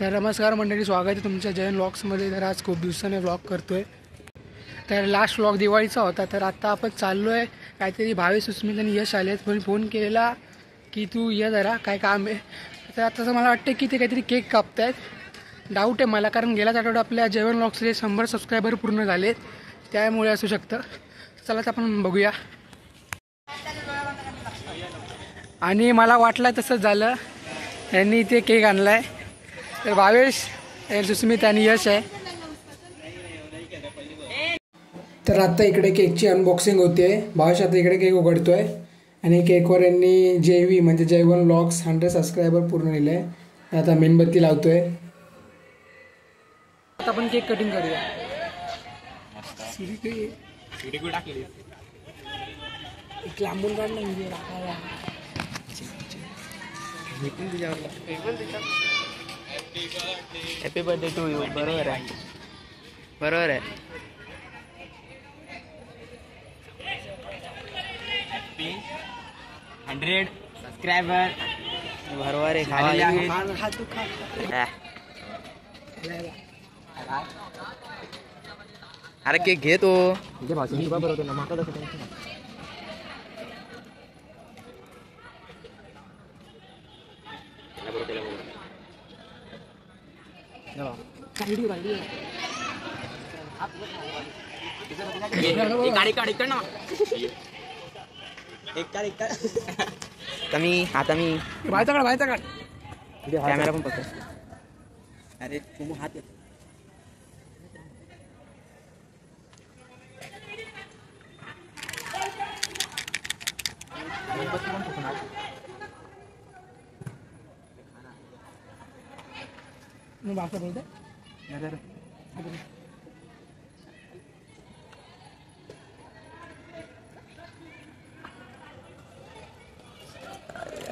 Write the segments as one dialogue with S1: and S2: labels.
S1: तर नमस्कार मंडळी, स्वागत आहे तुमच्या जैन व्लॉग्समध्ये. तर आज खूप दिवसाने व्लॉग करतोय. तर लास्ट व्लॉग दिवाळीचा होता. तर आता आपण चाललो आहे काहीतरी. भावे सुस्मित आणि यश आले आहेत. पण फोन केलेला की तू ये जरा, काय काम आहे. तर आता मला वाटतं की ते काहीतरी केक कापतायत. डाऊट आहे मला, कारण गेल्याच आठवड्यात आपल्या जैन व्लॉग्सचे 100 सबस्क्रायबर पूर्ण झाले, त्यामुळे असू शकतं. चला तर आपण बघूया. आणि मला वाटलं तसंच झालं, यांनी इथे केक आणलाय. तर भावेश, सुस्मित आणि यश आहे. तर आता इकडे केकची अनबॉक्सिंग होते. भावेश आता इकडे केक उघडतोय आणि केकवर यांनी JV म्हणजे जैवन व्लॉग्स 100 सबस्क्रायबर पूर्ण लिहिलंय. आता मेणबत्ती लावतोय. आता आपण केक कटिंग करूया. एक लांबून काढलं म्हणजे
S2: हॅपी बर्थडे टू यू. बरोबर आहे, बरोबर आहे. 100 सबस्क्रायबर बरोबर आहे. अरे केक घे तो. बरोबर ना माका कमी आता मी
S1: बायचा काढ
S2: कॅमेरा पण पकड. अरे तू हात
S1: बासा बोलते.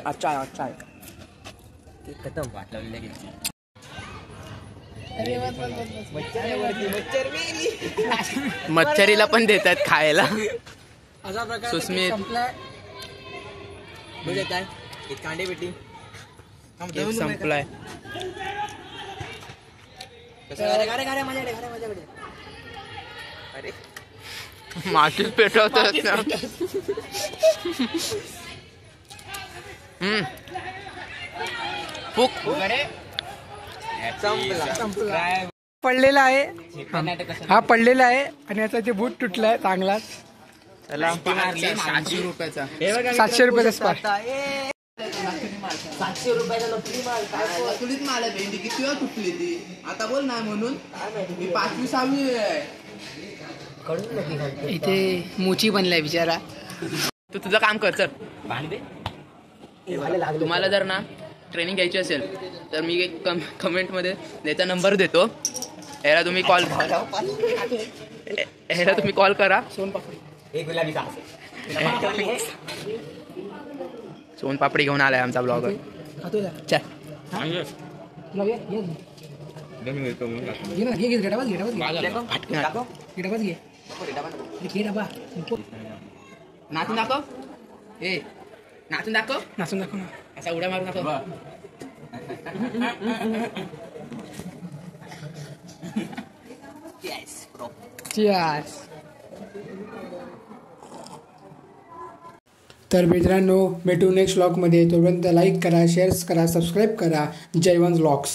S2: अच्छा आहे. खतम वाट लावली लगेच. मच्छरीला पण देतात खायला.
S1: असा प्रकार
S2: सुस्मित
S1: संपलाय.
S2: काय एक कांडे बेटी संपलाय. अरे मातीत पेटवतात ना. फुक
S1: पडलेला आहे. हा पडलेला आहे आणि आता ते बूट तुटलाय चांगलाच.
S2: 700 रुपयाचा.
S1: 700 रुपयाचा स्पार.
S3: 700 रुपयाचा नकली माल. काय तुलीच माल आहे. भेंडी किती वेळा तुटली ती, आता बोल ना म्हणून. मी 5वी 6वी आहे.
S1: इथे मोची बनलाय बिचारा.
S2: तू तुझं काम कर. चल तुम्हाला जर ना ट्रेनिंग घ्यायची असेल तर मी एक कमेंटमध्ये त्याचा नंबर देतो. ह्याला तुम्ही कॉल करा. सोनपापडी घेऊन आलाय आमचा ब्लॉगर. चल नाचून दाखव. नाचून दाखव ना. असा उड्या मारून दाखव.
S1: तर मित्रांनो, भेटू नेक्स्ट व्लॉगमध्ये. तोपर्यंत लाईक करा, शेअर्स करा, सबस्क्राईब करा. जैवन व्लॉग्स.